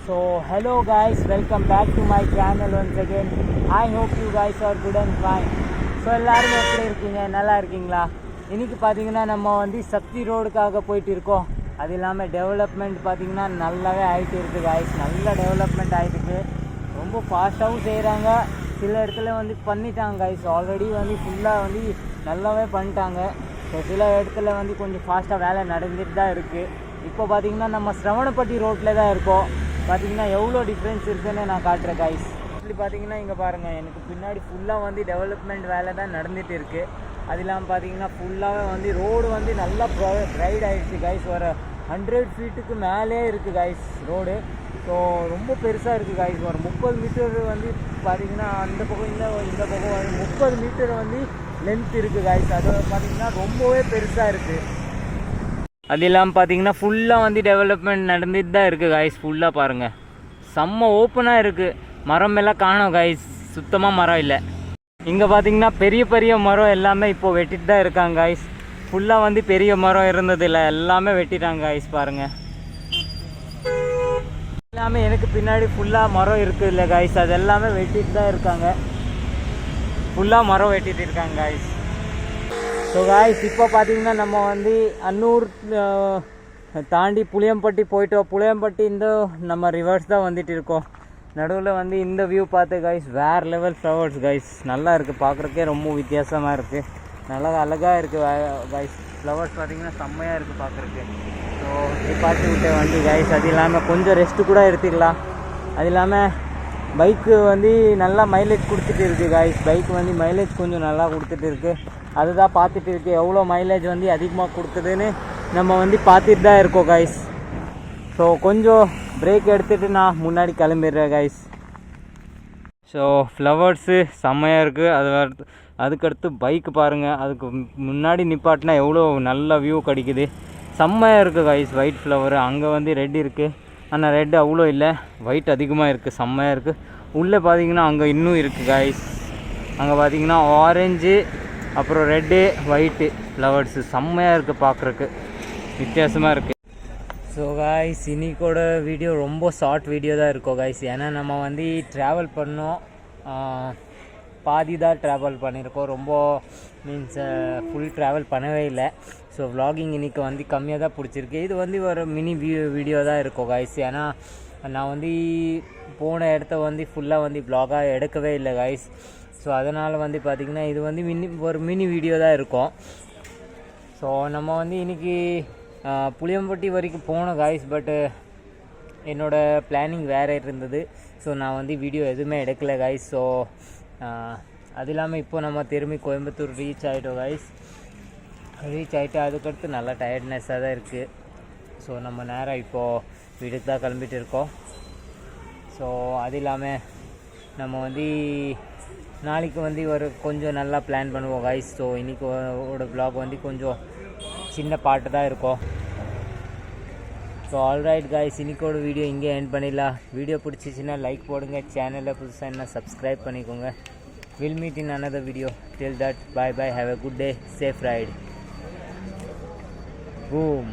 So hello guys, welcome back to my channel once again. I hope you guys are good and fine. So எல்லோரும் எப்படி இருக்கீங்க, நல்லா இருக்கீங்களா? இன்றைக்கி பார்த்தீங்கன்னா நம்ம வந்து சக்தி ரோடுக்காக போயிட்டு இருக்கோம். அது இல்லாமல் டெவலப்மெண்ட் பார்த்திங்கன்னா நல்லாவே ஆகிட்டு இருக்குது guys. நல்ல டெவலப்மெண்ட் ஆகிட்டுருக்கு. ரொம்ப ஃபாஸ்ட்டாகவும் செய்கிறாங்க, சில இடத்துல வந்து பண்ணிட்டாங்க guys. ஆல்ரெடி வந்து ஃபுல்லாக வந்து நல்லாவே பண்ணிட்டாங்க. ஸோ சில இடத்துல வந்து கொஞ்சம் ஃபாஸ்ட்டாக வேலை நடந்துட்டு தான் இருக்குது. இப்போ பார்த்திங்கன்னா நம்ம ஸ்ரவணப்பட்டி ரோட்டில் தான் இருக்கோம். பார்த்திங்கன்னா எவ்வளோ டிஃப்ரென்ஸ் இருக்குதுன்னு நான் காட்டுறேன் கைஸ். இப்படி பார்த்திங்கன்னா இங்கே பாருங்கள், எனக்கு பின்னாடி ஃபுல்லாக வந்து டெவலப்மெண்ட் வேலை தான் நடந்துகிட்டு இருக்குது. அது இல்லாமல் பார்த்திங்கன்னா ஃபுல்லாகவே வந்து ரோடு வந்து நல்லா ப்ரைட் ஆகிடுச்சு கைஸ். ஒரு 100 ஃபீட்டுக்கு மேலே இருக்குது கைஸ் ரோடு. ஸோ ரொம்ப பெருசாக இருக்குது கைஸ். ஒரு 30 மீட்டர் வந்து பார்த்திங்கன்னா அந்த பக்கம் இந்த பக்கம் வந்து 30 மீட்டர் வந்து லென்த் இருக்குது கைஸ். அது பார்த்திங்கன்னா ரொம்பவே பெருசாக இருக்குது. அது இல்லாமல் பார்த்தீங்கன்னா ஃபுல்லாக வந்து டெவலப்மெண்ட் நடந்துட்டு தான் இருக்குது கைஸ். ஃபுல்லாக பாருங்கள், செம்ம ஓப்பனாக இருக்குது. மரம் எல்லாம் காணோம் கைஸ், சுத்தமாக மரம் இல்லை. இங்கே பார்த்தீங்கன்னா பெரிய பெரிய மரம் எல்லாமே இப்போது வெட்டிட்டு தான் இருக்காங்க கைஸ். ஃபுல்லாக வந்து பெரிய மரம் இருந்ததில்லை, எல்லாமே வெட்டிட்டாங்க கைஸ். பாருங்கள், எல்லாமே எனக்கு பின்னாடி ஃபுல்லாக மரம் இருக்குது இல்லை கைஸ், அது எல்லாமே வெட்டிட்டு தான் இருக்காங்க. ஃபுல்லாக மரம் வெட்டிட்டு இருக்காங்க கைஸ். ஸோ காய்ஸ், இப்போ பார்த்தீங்கன்னா நம்ம வந்து அன்னூர் தாண்டி புளியம்பட்டி போயிட்டோம். புளியம்பட்டி இந்த நம்ம ரிவர்ஸ் தான் வந்துட்டு இருக்கோம். நடுவில் வந்து இந்த வியூ பார்த்து கைஸ், வேறு லெவல் ஃப்ளவர்ஸ் கைஸ். நல்லா இருக்குது, பார்க்குறக்கே ரொம்ப வித்தியாசமாக இருக்குது. நல்லா அழகாக இருக்குது கைஸ். ஃப்ளவர்ஸ் பார்த்திங்கன்னா செம்மையாக இருக்குது பார்க்குறக்கு. ஸோ பார்த்து விட்ட வண்டி கைஸ். அது இல்லாமல் கொஞ்சம் ரெஸ்ட்டு கூட எடுத்துக்கலாம். அது இல்லாமல் பைக்கு வந்து நல்லா மைலேஜ் கொடுத்துட்டு இருக்குது கைஸ். பைக் வந்து மைலேஜ் கொஞ்சம் நல்லா கொடுத்துட்டு இருக்குது. அதுதான் பார்த்துட்டு இருக்குது, எவ்வளோ மைலேஜ் வந்து அதிகமாக கொடுக்குதுன்னு நம்ம வந்து பார்த்துட்டு தான் இருக்கோம் கைஸ். ஸோ கொஞ்சம் பிரேக் எடுத்துகிட்டு நான் முன்னாடி கிளம்பிடுறேன் கைஸ். ஸோ ஃப்ளவர்ஸு செம்மையாக இருக்குது. அதுக்கடுத்து பைக்கு பாருங்கள், அதுக்கு முன்னாடி நிப்பாட்டினா எவ்வளோ நல்ல வியூ கிடைக்குது. செம்மையாக இருக்குது கைஸ். ஒயிட் ஃப்ளவரு அங்கே வந்து ரெட் இருக்குது, ஆனால் ரெட் அவ்வளோ இல்லை, ஒயிட் அதிகமாக இருக்குது. செம்மையாக இருக்குது. உள்ளே பார்த்தீங்கன்னா அங்கே இன்னும் இருக்குது கைஸ். அங்கே பார்த்தீங்கன்னா ஆரஞ்சு, அப்புறம் ரெட்டு, ஒயிட்டு ஃப்ளவர்ஸு செம்மையாக இருக்குது, பார்க்குறக்கு வித்தியாசமாக இருக்குது. ஸோ கைஸ், இன்னைக்கோட வீடியோ ரொம்ப ஷார்ட் வீடியோ தான் இருக்கும் கைஸ். ஏன்னா நம்ம வந்து ட்ராவல் பண்ணோம், பாதி தான் ட்ராவல் பண்ணியிருக்கோம். ரொம்ப மீன்ஸ் ஃபுல் ட்ராவல் பண்ணவே இல்லை. ஸோ vlogging இன்றைக்கி வந்து கம்மியாக தான் பிடிச்சிருக்கு. இது வந்து ஒரு மினி வீடியோ தான் இருக்கும் கைஸ். ஏன்னா நான் வந்து போன இடத்த வந்து ஃபுல்லாக வந்து vlog-ஆக எடுக்கவே இல்லை கைஸ். ஸோ அதனால் வந்து பார்த்திங்கன்னா இது வந்து ஒரு மினி வீடியோ தான் இருக்கும். ஸோ நம்ம வந்து இன்றைக்கி புளியம்பட்டி வரைக்கும் போனோம் கைஸ். பட்டு என்னோடய பிளானிங் வேறு இருந்தது. ஸோ நான் வந்து வீடியோ எதுவுமே எடுக்கலை கைஸ். ஸோ அது இல்லாமல் இப்போ நம்ம திரும்பி கோயம்புத்தூர் ரீச் ஆகிட்டோம் கைஸ். ரீச் ஆகிட்டு அதுக்கடுத்து நல்லா டயர்ட்னஸ்ஸாக தான் இருக்குது. ஸோ நம்ம நேராக இப்போது வீட்டுக்கு தான் கிளம்பிட்டு இருக்கோம். ஸோ அது இல்லாமல் நம்ம வந்து நாளைக்கு வந்து ஒரு கொஞ்சம் நல்லா பிளான் பண்ணுவோம் கைஸ். ஸோ இன்றைக்கோட vlog வந்து கொஞ்சம் சின்ன பாட்டு தான் இருக்கும். ஸோ ஆல்ரைட் கைஸ், இன்றைக்கோட வீடியோ இங்கே எண்ட் பண்ணிடலாம். வீடியோ பிடிச்சிச்சின்னா லைக் போடுங்க, சேனலில் புதுசாக என்ன சப்ஸ்கிரைப் பண்ணிக்கோங்க. We'll meet in another video. Till that, bye bye, have a good day, safe ride. Boom.